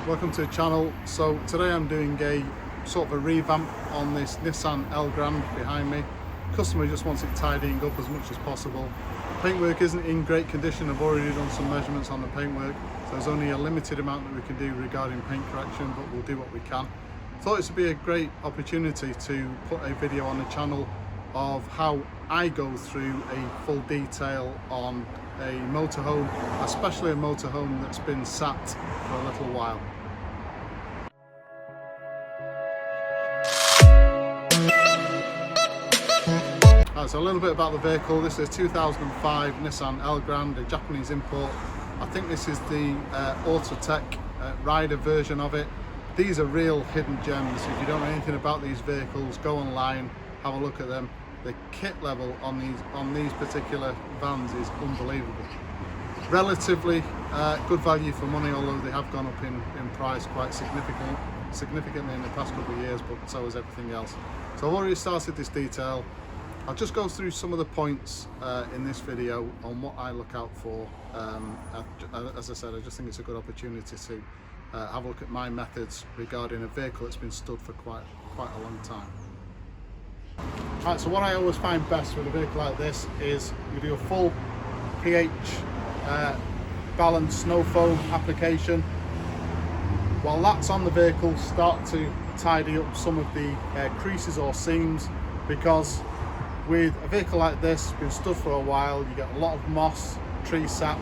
welcome to the channel. So today I'm doing a sort of a revamp on this Nissan Elgrand behind me. Customer just wants it tidying up as much as possible. Paintwork isn't in great condition. I've already done some measurements on the paintwork, so there's only a limited amount that we can do regarding paint correction, but we'll do what we can. Thought this would be a great opportunity to put a video on the channel of how I go through a full detail on a motorhome, especially a motorhome that's been sat for a little while. Right, so a little bit about the vehicle. This is a 2005 Nissan Elgrand, a Japanese import. I think this is the Autotech rider version of it. These are real hidden gems. If you don't know anything about these vehicles, go online, have a look at them. The kit level on these particular vans is unbelievable. Relatively good value for money, although they have gone up in price quite significantly in the past couple of years, but so has everything else. So I've already started this detail. I'll just go through some of the points in this video on what I look out for. As I said, I just think it's a good opportunity to have a look at my methods regarding a vehicle that's been stood for quite a long time. Right, so what I always find best with a vehicle like this is you do a full pH balanced snow foam application. While that's on the vehicle, start to tidy up some of the creases or seams, because with a vehicle like this, been stood for a while, you get a lot of moss, tree sap,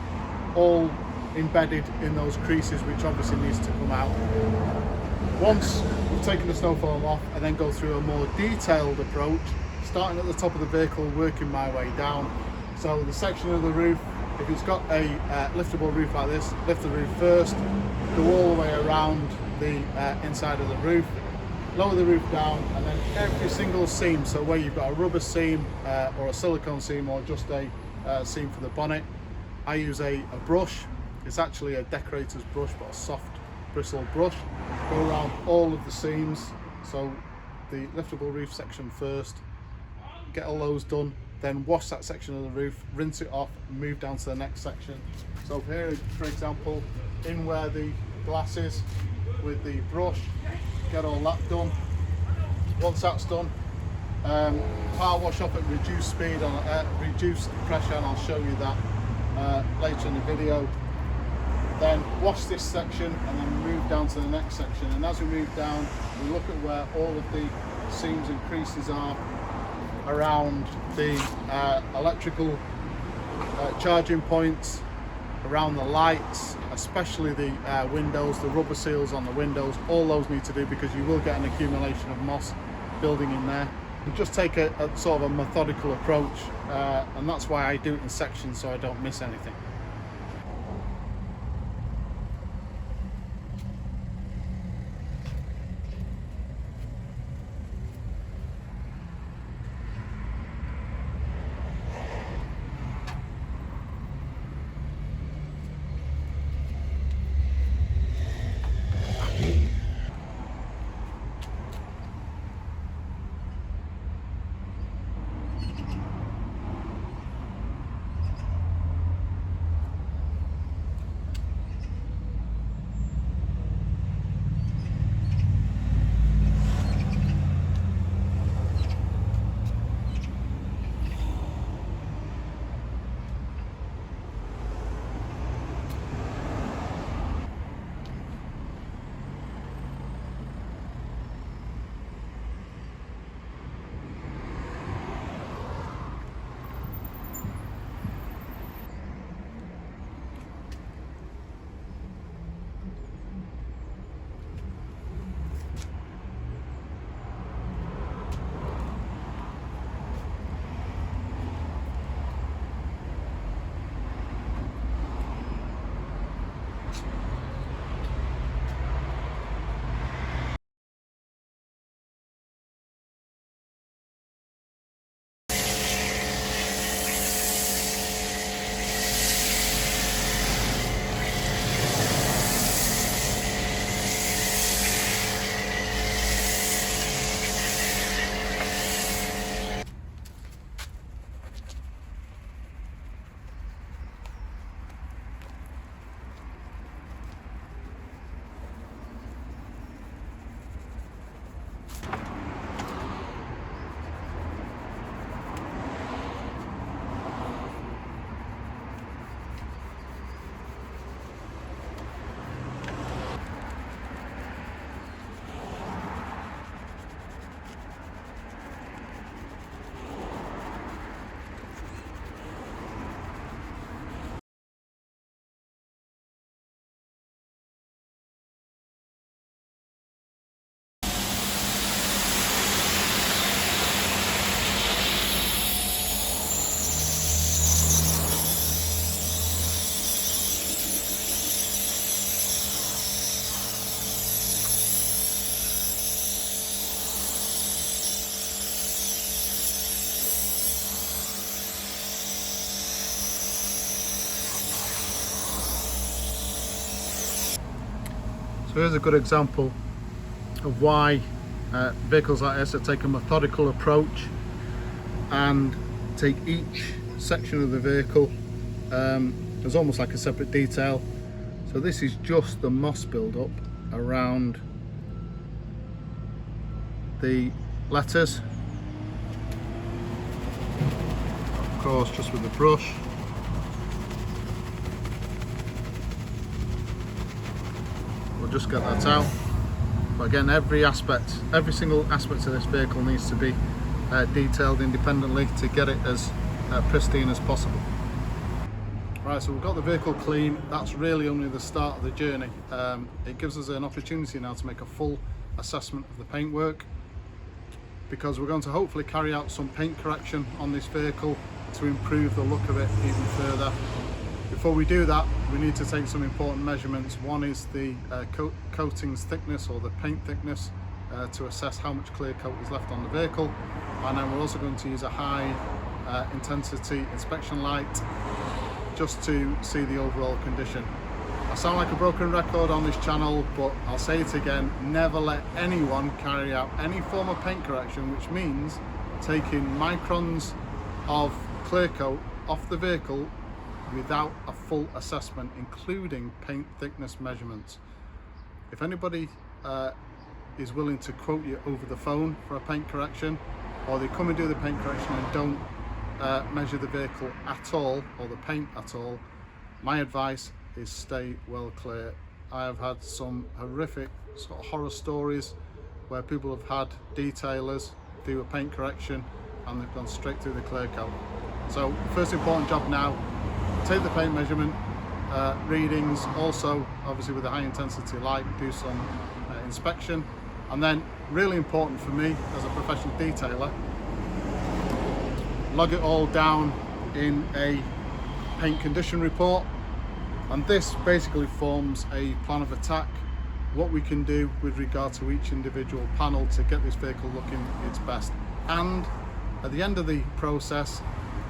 all embedded in those creases, which obviously needs to come out. Once we've taken the snow foam off, and then go through a more detailed approach, starting at the top of the vehicle, working my way down. So the section of the roof, if it's got a liftable roof like this, lift the roof first, go all the way around the inside of the roof, lower the roof down, and then every single seam, so where you've got a rubber seam or a silicone seam or just a seam for the bonnet, I use a brush. It's actually a decorator's brush, but a soft bristle brush. Go around all of the seams, so the liftable roof section first, get all those done, then wash that section of the roof, rinse it off, and move down to the next section. So here, for example, in where the glass is, with the brush, get all that done. Once that's done, power wash up at reduced speed, on reduced pressure, and I'll show you that later in the video. Then wash this section and then move down to the next section. And as we move down, we look at where all of the seams and creases are around the electrical charging points, around the lights, especially the windows, the rubber seals on the windows. All those need to do, because you will get an accumulation of moss building in there. And just take a sort of a methodical approach, and that's why I do it in sections, so I don't miss anything. So here's a good example of why vehicles like this take a methodical approach and take each section of the vehicle as almost like a separate detail. So this is just the moss build-up around the letters. Of course, just with the brush. We'll just get that out. But again, every single aspect of this vehicle needs to be detailed independently to get it as pristine as possible. Right, so we've got the vehicle clean. That's really only the start of the journey. It gives us an opportunity now to make a full assessment of the paintwork, because we're going to hopefully carry out some paint correction on this vehicle to improve the look of it even further. Before we do that, we need to take some important measurements. One is the coating's thickness, or the paint thickness, to assess how much clear coat is left on the vehicle. And then we're also going to use a high intensity inspection light just to see the overall condition. I sound like a broken record on this channel, but I'll say it again: never let anyone carry out any form of paint correction, which means taking microns of clear coat off the vehicle without a full assessment, including paint thickness measurements. If anybody is willing to quote you over the phone for a paint correction, or they come and do the paint correction and don't measure the vehicle at all, or the paint at all, my advice is stay well clear. I have had some horrific sort of horror stories where people have had detailers do a paint correction and they've gone straight through the clear coat. So first important job now, take the paint measurement readings, also obviously with a high intensity light do some inspection, and then really important for me as a professional detailer, log it all down in a paint condition report. And this basically forms a plan of attack, what we can do with regard to each individual panel to get this vehicle looking its best, and at the end of the process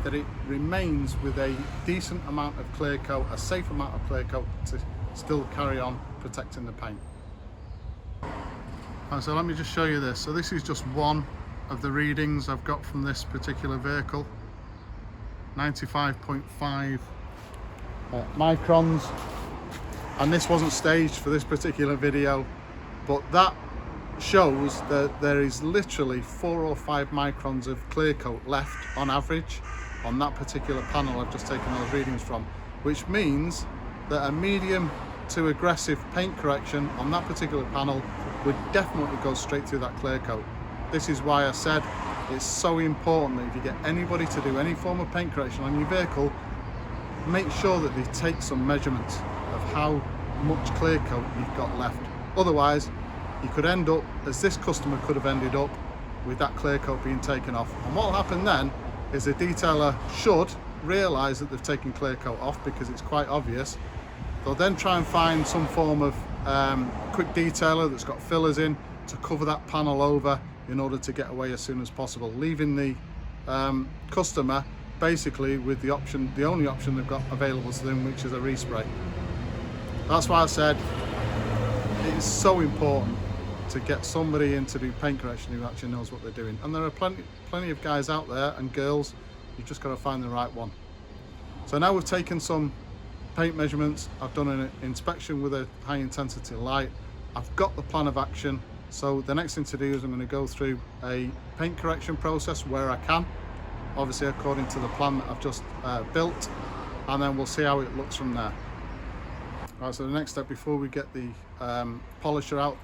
that it remains with a decent amount of clear coat, a safe amount of clear coat to still carry on protecting the paint. Right, so let me just show you this. So this is just one of the readings I've got from this particular vehicle. 95.5 microns, and this wasn't staged for this particular video, but that shows that there is literally 4 or 5 microns of clear coat left on average on that particular panel I've just taken those readings from, which means that a medium to aggressive paint correction on that particular panel would definitely go straight through that clear coat. This is why I said it's so important that if you get anybody to do any form of paint correction on your vehicle, make sure that they take some measurements of how much clear coat you've got left. Otherwise, you could end up, as this customer could have ended up, with that clear coat being taken off. And what will happen then is the detailer should realise that they've taken clear coat off, because it's quite obvious. They'll then try and find some form of quick detailer that's got fillers in to cover that panel over in order to get away as soon as possible, leaving the customer basically with the option, the only option they've got available to them, which is a respray. That's why I said it is so important to get somebody in to do paint correction who actually knows what they're doing. And there are plenty of guys out there, and girls, you've just got to find the right one. So now we've taken some paint measurements, I've done an inspection with a high intensity light, I've got the plan of action. So the next thing to do is I'm going to go through a paint correction process where I can, obviously according to the plan that I've just built, and then we'll see how it looks from there. Right, so the next step, before we get the polisher out,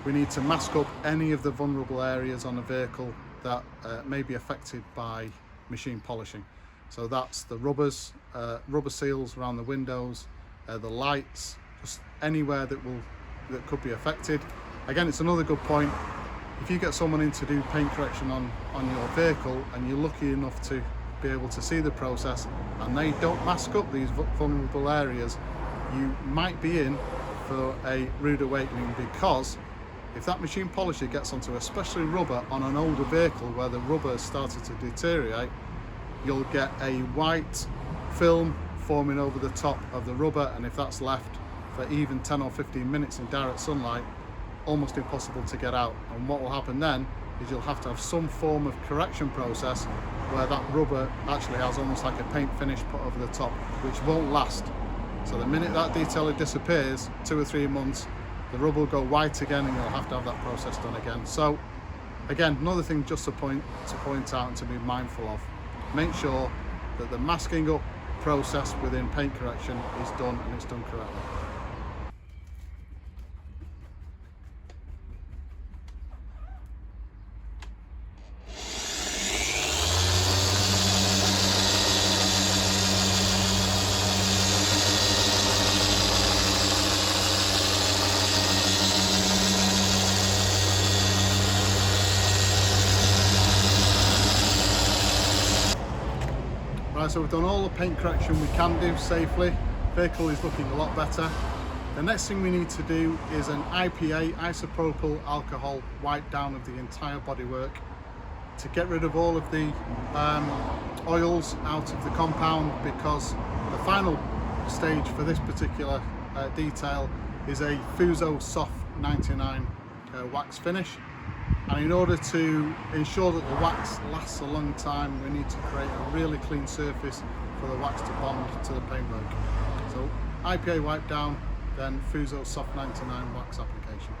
we need to mask up any of the vulnerable areas on the vehicle that may be affected by machine polishing. So that's the rubbers, rubber seals around the windows, the lights, just anywhere that could be affected. Again, it's another good point. If you get someone in to do paint correction on your vehicle, and you're lucky enough to be able to see the process, and they don't mask up these vulnerable areas, you might be in for a rude awakening, because if that machine polisher gets onto especially rubber on an older vehicle where the rubber has started to deteriorate, you'll get a white film forming over the top of the rubber, and if that's left, for even 10 or 15 minutes in direct sunlight, almost impossible to get out. And what will happen then is you'll have to have some form of correction process where that rubber actually has almost like a paint finish put over the top, which won't last. So the minute that detailer disappears, 2 or 3 months, the rubber will go white again and you'll have to have that process done again. So again, another thing just to point out and to be mindful of, make sure that the masking up process within paint correction is done and it's done correctly. Right, so we've done all the paint correction we can do safely. Vehicle is looking a lot better. The next thing we need to do is an IPA, isopropyl alcohol, wipe down of the entire bodywork to get rid of all of the oils out of the compound, because the final stage for this particular detail is a Fusso Soft99 wax finish. And in order to ensure that the wax lasts a long time, we need to create a really clean surface for the wax to bond to the paintwork. So IPA wipe down, then Fusso Soft99 wax application.